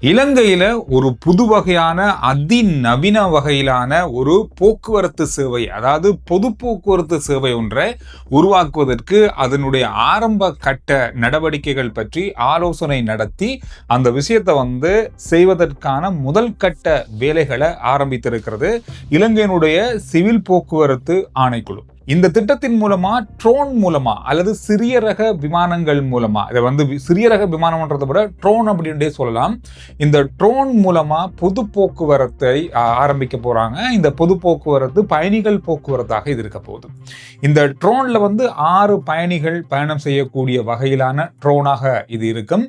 இலங்கையில ஒரு புது வகையான அதிநவீன வகையிலான ஒரு போக்குவரத்து சேவை, அதாவது பொது போக்குவரத்து சேவை ஒன்றை உருவாக்குவதற்கு அதனுடைய ஆரம்ப கட்ட நடவடிக்கைகள் பற்றி ஆலோசனை நடத்தி அந்த விஷயத்தை செய்வதற்கான முதல் கட்ட வேலைகளை ஆரம்பித்திருக்கிறது இலங்கையினுடைய சிவில் போக்குவரத்து ஆணைக்குழு. இந்த திட்டத்தின் மூலமா ட்ரோன் மூலமா அல்லது சிறிய ரக விமானங்கள் மூலமா, இதை சிறிய ரக விமானம்ன்றதை விட ட்ரோன் அப்படின்ட்டே சொல்லலாம். இந்த ட்ரோன் மூலமா பொது போக்குவரத்தை ஆரம்பிக்க போறாங்க. இந்த பொது போக்குவரத்து பயணிகள் போக்குவரத்தாக இது இருக்க போகுது. இந்த ட்ரோன்ல 6 பயணிகள் பயணம் செய்யக்கூடிய வகையிலான ட்ரோனாக இது இருக்கும்.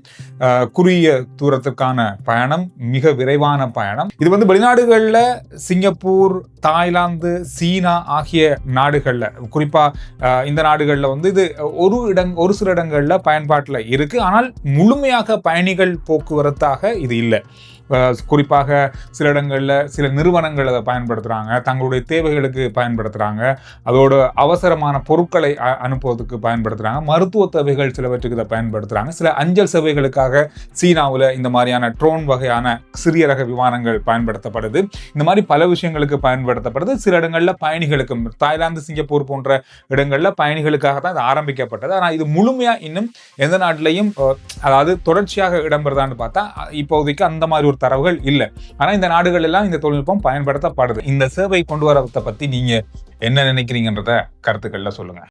குறுகிய தூரத்துக்கான பயணம், மிக விரைவான பயணம். இது வெளிநாடுகள்ல சிங்கப்பூர், தாய்லாந்து, சீனா ஆகிய நாடுகள்ல, குறிப்பா இந்த நாடுகள்ல இது ஒரு சில இடங்கள்ல பயன்பாட்டில் இருக்கு. ஆனால் முழுமையாக பயணிகள் போக்குவரத்தாக இது இல்லை. குறிப்பாக சில இடங்கள்ல சில நிறுவனங்கள் அதை பயன்படுத்துறாங்க, தங்களுடைய தேவைகளுக்கு பயன்படுத்துறாங்க, அதோட அவசரமான பொருட்களை அனுப்புவதற்கு பயன்படுத்துறாங்க, மருத்துவ தேவைகள் சிலவற்றுக்கு இதை பயன்படுத்துறாங்க, சில அஞ்சல் சேவைகளுக்காக சீனாவில் இந்த மாதிரியான ட்ரோன் வகையான சிறிய ரக விமானங்கள் பயன்படுத்தப்படுது. இந்த மாதிரி பல விஷயங்களுக்கு பயன்படுத்தப்படுது. சில இடங்கள்ல பயணிகளுக்கும், தாய்லாந்து, சிங்கப்பூர் போன்ற இடங்கள்ல பயணிகளுக்காக தான் இது ஆரம்பிக்கப்பட்டது. ஆனால் இது முழுமையா இன்னும் எந்த நாட்டிலையும், அதாவது தொடர்ச்சியாக இடம்பெறுதான்னு பார்த்தா இப்போதைக்கு அந்த மாதிரி ஒரு தரவுகள் இல்லை. ஆனா இந்த நாடுகள் எல்லாம் இந்த தொழில்நுட்பம் பயன்படுத்தப்படுது. இந்த சேவை கொண்டு வரதை பத்தி நீங்க என்ன நினைக்கிறீங்கன்றத கருத்துக்கள்ல சொல்லுங்க.